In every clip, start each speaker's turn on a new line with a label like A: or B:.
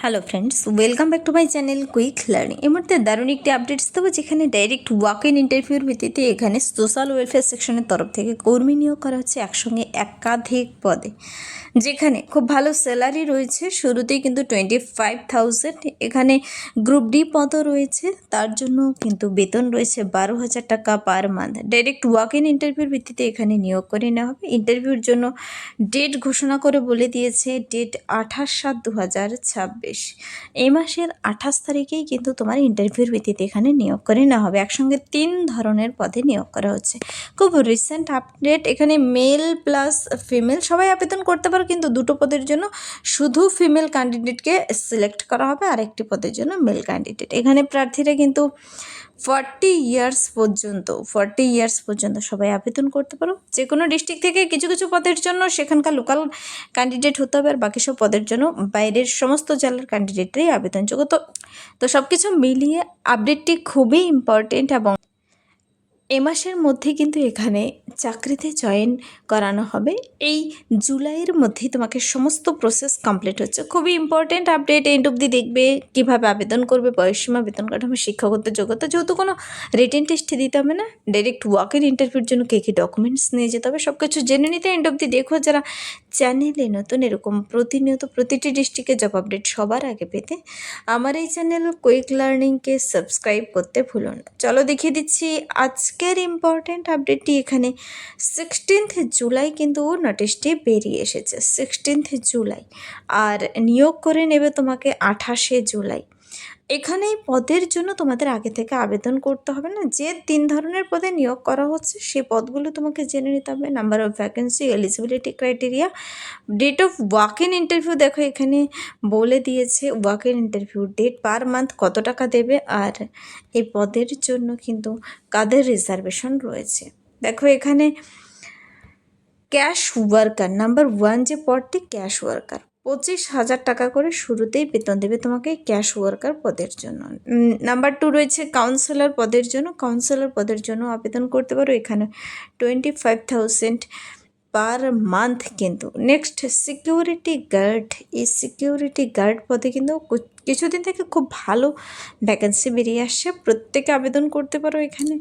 A: Hello friends, welcome back to my channel quick learning. এই মুহূর্তে দারুণ একটি আপডেটস দেবো, যেখানে ডাইরেক্ট ওয়াক ইন ইন্টারভিউর ভিত্তিতে এখানে সোশ্যাল ওয়েলফেয়ার সেকশনের তরফ থেকে কর্মী নিয়োগ করা হচ্ছে একসঙ্গে একাধিক পদে, যেখানে খুব ভালো স্যালারি রয়েছে। শুরুতেই কিন্তু 25,000। এখানে গ্রুপ ডি পদও রয়েছে, তার জন্য কিন্তু বেতন রয়েছে 12,000 টাকা per month. Direct walk in ইন্টারভিউর ভিত্তিতে এখানে নিয়োগ করে নেওয়া হবে। ইন্টারভিউর জন্য ডেট ঘোষণা করে বলে দিয়েছে, ডেট 28/7/2026। এই মাসের 28 তারিখেই কিন্তু তোমার ইন্টারভিউর ভিত্তিতে এখানে নিয়োগ করে নেওয়া হবে। একসঙ্গে 3 ধরনের পদে নিয়োগ করা হচ্ছে। খুব রিসেন্ট আপডেট, এখানে মেল প্লাস ফিমেল সবাই আবেদন করতে পারো, কিন্তু দুটো পদের জন্য শুধু ফিমেল ক্যান্ডিডেটকে সিলেক্ট করা হবে, আরেকটি পদের জন্য মেল ক্যান্ডিডেট। এখানে প্রার্থীরা কিন্তু 40 ইয়ার্স পর্যন্ত সবাই আবেদন করতে পারো। যে কোনো ডিস্ট্রিক্ট থেকে কিছু কিছু পদের জন্য সেখানকার লোকাল ক্যান্ডিডেট হতে হবে, আর বাকি সব পদের জন্য বাইরের সমস্ত জেলার ক্যান্ডিডেটরাই আবেদনযোগ্য। তো সব কিছু মিলিয়ে আপডেটটি খুবই ইম্পর্টেন্ট, এবং এ মাসের মধ্যে কিন্তু এখানে চাকরিতে জয়েন করানো হবে। এই জুলাইয়ের মধ্যেই তোমাকে সমস্ত প্রসেস কমপ্লিট হচ্ছে। খুবই ইম্পর্টেন্ট আপডেট। এন্ড অবধি দেখবে কীভাবে আবেদন করবে, বয়সসীমা, বেতন কাঠামো, শিক্ষাগত যোগ্যতা, যেহেতু কোনো রিটেন টেস্ট দিতে হবে না, ডাইরেক্ট ওয়াকের ইন্টারভিউর জন্য কী কী ডকুমেন্টস নিয়ে যেতে হবে সব কিছু জেনে নিতে এন্ড অবধি দেখো। যারা চ্যানেলে নতুন, এরকম প্রতিনিয়ত প্রতিটি ডিস্ট্রিক্টে জব আপডেট সবার আগে পেতে আমার এই চ্যানেল কুইক লার্নিংকে সাবস্ক্রাইব করতে ভুলো না। চলো দেখিয়ে দিচ্ছি আজকের ইম্পর্টেন্ট আপডেটটি। এখানে 16th জুলাই কিন্তু নোটিশটি বেরিয়ে এসেছে, 16th জুলাই, আর নিয়োগ করে নেবে তোমাকে 28শে জুলাই। এখানে এই পদের জন্য তোমাদের আগে থেকে আবেদন করতে হবে না। যে 3 ধরনের পদে নিয়োগ করা হচ্ছে সে পদগুলো তোমাকে জেনে নিতে হবে। Number of vacancy, eligibility criteria, date of walk in interview. দেখো এখানে বলে দিয়েছে walk in interview date, per month কত টাকা দেবে, আর এই পদের জন্য কিন্তু কাদের রিজার্ভেশন রয়েছে। দেখো এখানে ক্যাশ ওয়ার্কার নাম্বার 1 যে পদটি, ক্যাশ ওয়ার্কার, 25,000 টাকা করে শুরুতেই বেতন দেবে তোমাকে ক্যাশ ওয়ার্কার পদের জন্য। নাম্বার 2 রয়েছে কাউন্সিলর পদের জন্য। কাউন্সিলর পদের জন্য আবেদন করতে পারো, এখানে 25,000 পার মান্থ কিন্তু। Next security guard. এই সিকিউরিটি গার্ড পদে কিন্তু কিছুদিন থেকে খুব ভালো ভ্যাকেন্সি বেরিয়ে আসছে, প্রত্যেকে আবেদন করতে পারো এখানে।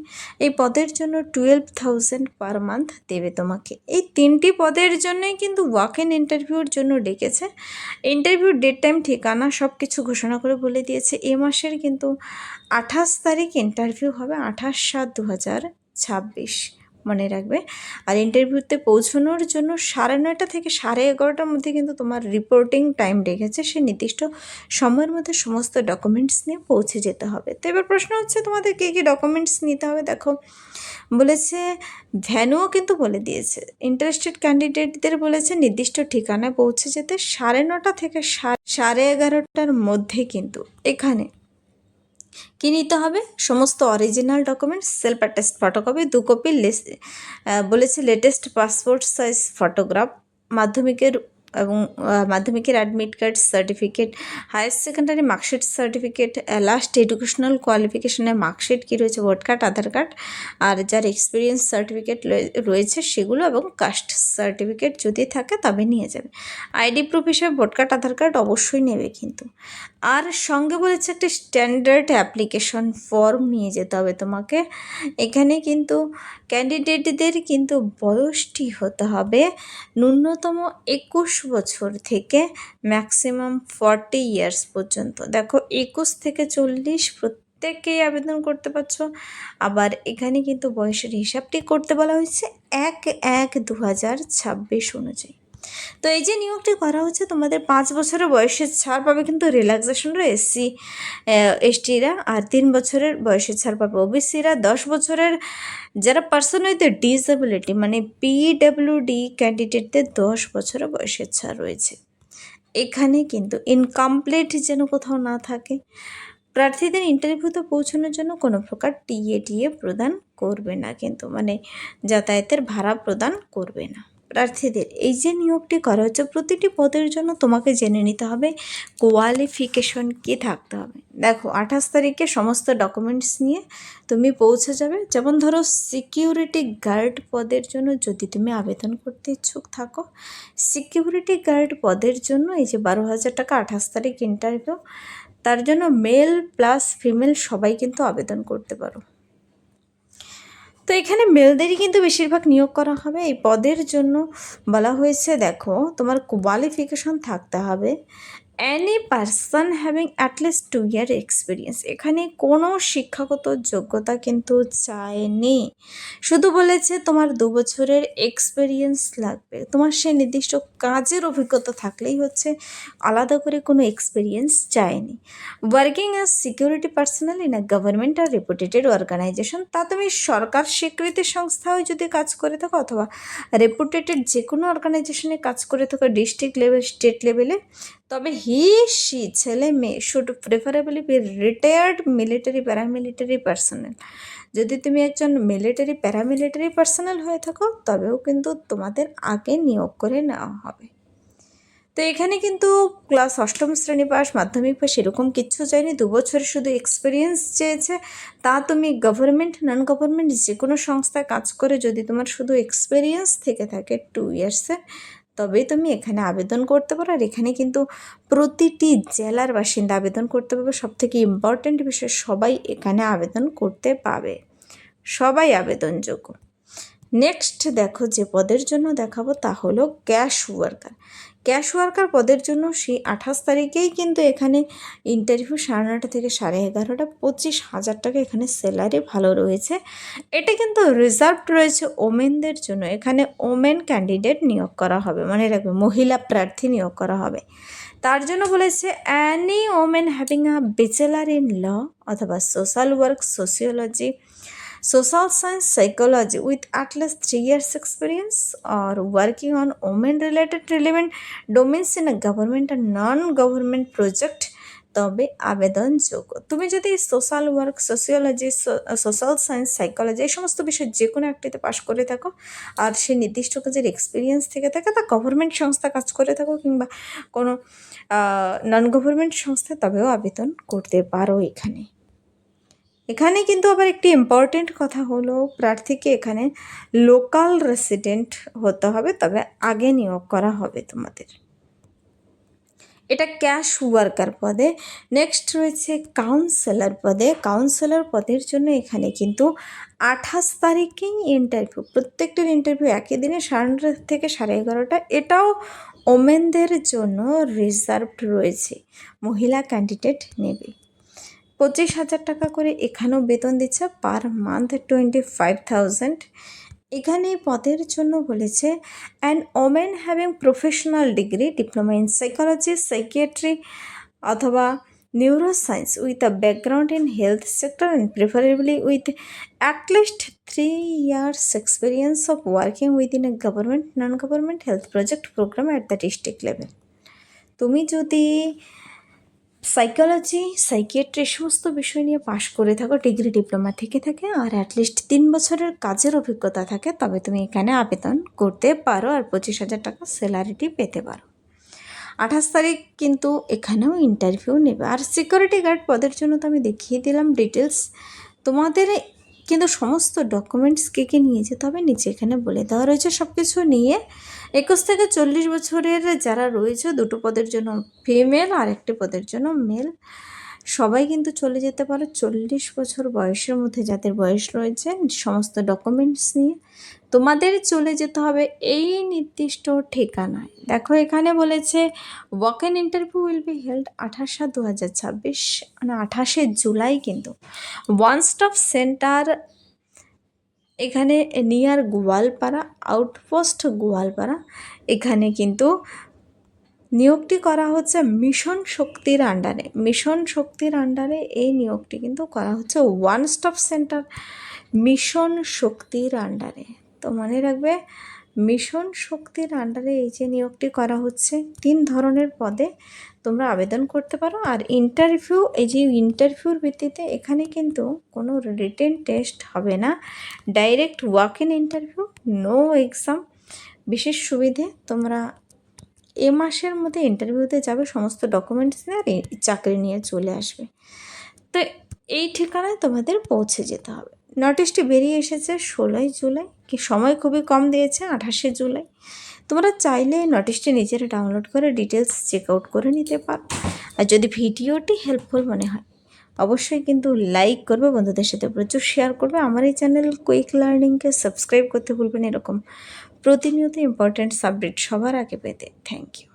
A: এই পদের জন্য 12,000 পার মান্থ দেবে তোমাকে। এই 3টি পদের জন্যই কিন্তু ওয়াক ইন ইন্টারভিউর জন্য ডেকেছে। ইন্টারভিউর ডেট, টাইম, ঠিকানা সব কিছু ঘোষণা করে বলে দিয়েছে। এ মাসের কিন্তু 28 তারিখ ইন্টারভিউ হবে, 28/7/2026 মনে রাখবে। আর ইন্টারভিউতে পৌঁছানোর জন্য 9:30 থেকে 11:30টার মধ্যে কিন্তু তোমার রিপোর্টিং টাইম রেখেছে। সে নির্দিষ্ট সময়ের মধ্যে সমস্ত ডকুমেন্টস নিয়ে পৌঁছে যেতে হবে। তো এবার প্রশ্ন হচ্ছে তোমাদের কী কী ডকুমেন্টস নিতে হবে। দেখো বলেছে ভ্যানুও কিন্তু বলে দিয়েছে। ইন্টারেস্টেড ক্যান্ডিডেটদের বলেছে নির্দিষ্ট ঠিকানায় পৌঁছে যেতে 9:30 থেকে 11:30টার মধ্যে। কিন্তু এখানে কী নিতে হবে, সমস্ত original documents, self attest photocopy 2 copy, বলেছে লেটেস্ট পাসপোর্ট সাইজ ফটোগ্রাফ, মাধ্যমিকের এবং মাধ্যমিকের admit card, certificate, higher secondary marksheet certificate, last educational কোয়ালিফিকেশনের মার্কশিট কী রয়েছে, ভোট কার্ড, আধার কার্ড, আর যার এক্সপিরিয়েন্স সার্টিফিকেট রয়েছে সেগুলো, এবং কাস্ট সার্টিফিকেট যদি থাকে তবে নিয়ে যাবে। আইডি প্রুফ হিসেবে ভোট কার্ড, আধার কার্ড অবশ্যই নেবে কিন্তু। আর সঙ্গে বলেছে একটা স্ট্যান্ডার্ড অ্যাপ্লিকেশন ফর্ম নিয়ে যেতে হবে তোমাকে। এখানে কিন্তু ক্যান্ডিডেটদের কিন্তু বয়সটি হতে হবে ন্যূনতম 21 বছর থেকে ম্যাক্সিমাম 40 ইয়ার্স পর্যন্ত। দেখো 21 থেকে 40 প্রত্যেকেই আবেদন করতে পারছো। আবার এখানে কিন্তু বয়সের হিসাবটি করতে বলা হয়েছে 1/1/2026 অনুযায়ী। তো এই যে নিয়োগটি করা হচ্ছে, তোমাদের 5 বছরের বয়সের ছাড় পাবে কিন্তু রিল্যাক্সেশনরা এসসি এসটিরা, আর 3 বছরের বয়সের ছাড় পাবে ওবিসিরা। 10 বছরের যারা পার্সন উইথ ডিসএবিলিটি মানে পিডব্লিউডি ক্যান্ডিডেটদের 10 বছরের বয়সের ছাড় রয়েছে। এখানে কিন্তু ইনকমপ্লিট যেন কোথাও না থাকে। প্রার্থীদের ইন্টারভিউতে পৌঁছানোর জন্য কোনো প্রকার টিএ প্রদান করবে না কিন্তু, মানে যাতায়াতের ভাড়া প্রদান করবে না। প্রার্থীদের এই যে নিয়োগটি করা হচ্ছে প্রতিটি পদের জন্য তোমাকে জেনে নিতে হবে কোয়ালিফিকেশন কী থাকতে হবে। দেখো 28 তারিখে সমস্ত ডকুমেন্টস নিয়ে তুমি পৌঁছে যাবে। যেমন ধরো সিকিউরিটি গার্ড পদের জন্য যদি তুমি আবেদন করতে ইচ্ছুক থাকো, সিকিউরিটি গার্ড পদের জন্য এই যে 12,000 টাকা 28 তারিখ ইন্টারভিউ, তার জন্য মেল প্লাস ফিমেল সবাই কিন্তু আবেদন করতে পারো। তো এখানে মেলদেরই কিন্তু বেশিরভাগ নিয়োগ করা হবে। এই পদের জন্য বলা হয়েছে দেখো তোমার কোয়ালিফিকেশন থাকতে হবে any person having at least 2 year experience. এখানে কোনো শিক্ষাগত যোগ্যতা কিন্তু চায়নি, শুধু বলেছে তোমার 2 বছরের এক্সপিরিয়েন্স লাগবে, তোমার সে নির্দিষ্ট কাজের অভিজ্ঞতা থাকলেই হচ্ছে, আলাদা করে কোনো এক্সপিরিয়েন্স চায়নি। Working as security personnel in a government or reputed organisation, তা তুমি সরকার স্বীকৃতি সংস্থায় যদি কাজ করে থাকো অথবা রেপুটেটেড যে কোনো অর্গানাইজেশনে কাজ করে থাকো ডিস্ট্রিক্ট লেভেল স্টেট লেভেলে, তবে সি ছেলে মেয়ে should preferably be retired military paramilitary personnel. যদি তুমি একজন মিলিটারি প্যারামিলিটারি পার্সোনাল হয়ে থাকো তবেও কিন্তু তোমাদের আগে নিয়োগ করে নেওয়া হবে। তো এখানে কিন্তু ক্লাস 8ম শ্রেণী পাস, মাধ্যমিক পাস এরকম কিচ্ছু চাইনি, 2 বছরের শুধু এক্সপিরিয়েন্স চেয়েছে। তা তুমি গভর্নমেন্ট নন গভর্নমেন্ট যে কোনো সংস্থায় কাজ করে যদি তোমার শুধু এক্সপিরিয়েন্স থেকে থাকে 2 ইয়ার্সের, তবেই তুমি এখানে আবেদন করতে পারো। আর এখানে কিন্তু প্রতিটি জেলার বাসিন্দা আবেদন করতে পারবে। সবথেকে ইম্পর্ট্যান্ট বিষয়, সবাই এখানে আবেদন করতে পাবে, সবাই আবেদনযোগ্য। নেক্সট দেখো যে পদের জন্য দেখাবো তা হলো ক্যাশ ওয়ার্কার। ক্যাশ ওয়ার্কার পদের জন্য সেই 28 তারিখেই কিন্তু এখানে ইন্টারভিউ 9:30 থেকে 11:30, 25,000 টাকা এখানে স্যালারি ভালো রয়েছে। এটা কিন্তু রিজার্ভড রয়েছে ওমেনদের জন্য, এখানে ওমেন ক্যান্ডিডেট নিয়োগ করা হবে, মানে রাখবে মহিলা প্রার্থী নিয়োগ করা হবে। তার জন্য বলেছে any women having a bachelor in law অথবা social work, sociology, social science, psychology with at least 3 years experience or working on women related relevant domains in a government and non-government project, তবে আবেদনযোগ্য। তুমি যদি social work, sociology, social science, psychology এই সমস্ত বিষয় যে কোনো একটিতে পাশ করে থাকো আর সে নির্দিষ্ট কাজের এক্সপিরিয়েন্স থেকে থাকে, তা গভর্নমেন্ট সংস্থা কাজ করে থাকো কিংবা কোনো নন গভর্নমেন্ট সংস্থা, তবেও আবেদন করতে পারো এখানে। এখানে কিন্তু আবার একটি ইম্পর্টেন্ট কথা হলো প্রার্থীকে এখানে লোকাল রেসিডেন্ট হতে হবে, তবে আগে নিয়োগ করা হবে তোমাদের। এটা ক্যাশ ওয়ার্কার পদে। নেক্সট রয়েছে কাউন্সেলর পদে। কাউন্সেলর পদের জন্য এখানে কিন্তু 28 তারিখেই ইন্টারভিউ, প্রত্যেকটির ইন্টারভিউ একই দিনে 9:30 থেকে 11:30। এটাও ওমেনদের জন্য রিজার্ভড রয়েছে, মহিলা ক্যান্ডিডেট নেবে। 25,000 টাকা করে এখানেও বেতন দিচ্ছে, পার মান্থ 25,000। এখানে পদের জন্য বলেছে an women having professional degree, diploma in psychology, psychiatry অথবা neuroscience with a background in health sector and preferably with at least 3 years experience of working within a government non government health project programme at the district level. তুমি যদি psychology, psychiatry সমস্ত বিষয় নিয়ে পাশ করে থাকো, degree diploma থেকে থাকে আর at least 3 বছরের কাজের অভিজ্ঞতা থাকে, তবে তুমি এখানে আবেদন করতে পারো আর 25,000 টাকা স্যালারিটি পেতে পারো। 28 তারিখ কিন্তু এখানেও ইন্টারভিউ নেবে। আর সিকিউরিটি গার্ড পদের জন্য তো আমি দেখিয়ে দিলাম ডিটেলস। তোমাদের কিন্তু সমস্ত ডকুমেন্টস কে কে নিয়ে যেতে হবে নিচে এখানে বলে দেওয়া রয়েছে। সব কিছু নিয়ে 21 থেকে 40 বছরের যারা রয়েছে, 2টো পদের জন্য ফিমেল আর একটি পদের জন্য মেল, সবাই কিন্তু চলে যেতে পারো। 40 বছর বয়সের মধ্যে যাদের বয়স রয়েছে সমস্ত ডকুমেন্টস নিয়ে তোমাদের চলে যেতে হবে এই নির্দিষ্ট ঠিকানায়। দেখো এখানে বলেছে walk in interview will be held 28/7/2026, মানে 28শে জুলাই কিন্তু ওয়ান স্টপ সেন্টার এখানে নিয়ার গোয়ালপাড়া, আউটপোস্ট গোয়ালপাড়া। এখানে কিন্তু নিয়োগটি করা হচ্ছে মিশন শক্তির আন্ডারে। মিশন শক্তির আন্ডারে এই নিয়োগটি কিন্তু করা হচ্ছে ওয়ান স্টপ সেন্টার মিশন শক্তির আন্ডারে। তো মনে রাখবে মিশন শক্তির আন্ডারে এই যে নিয়োগটি করা হচ্ছে, 3 ধরনের পদে তোমরা আবেদন করতে পারো। আর ইন্টারভিউ, এই যে ইন্টারভিউর ভিত্তিতে এখানে কিন্তু কোনো রিটেন টেস্ট হবে না, direct walk in interview, no exam. বিশেষ সুবিধে, তোমরা এ মাসের মধ্যে ইন্টারভিউতে যাবে, সমস্ত ডকুমেন্টস নিয়ে আর এই চাকরি নিয়ে চলে আসবে। তো এই ঠিকানায় তোমাদের পৌঁছে যেতে হবে। নোটিশটি বেরিয়ে এসেছে 16ই জুলাই, কি সময় খুবই কম দিয়েছে 28শে জুলাই। তোমরা চাইলে নোটিশটি নিজেরা ডাউনলোড করে ডিটেলস চেক আউট করে নিতে পারো। আর যদি ভিডিওটি হেল্পফুল মনে হয় অবশ্যই কিন্তু লাইক করবে, বন্ধুদের সাথে প্রচুর শেয়ার করবে। আমার এই চ্যানেল কুইক লার্নিংকে সাবস্ক্রাইব করতে ভুলবেন এরকম প্রতিনিয়ত ইম্পর্ট্যান্ট সাবজেক্ট সবার আগে পেতে। Thank you.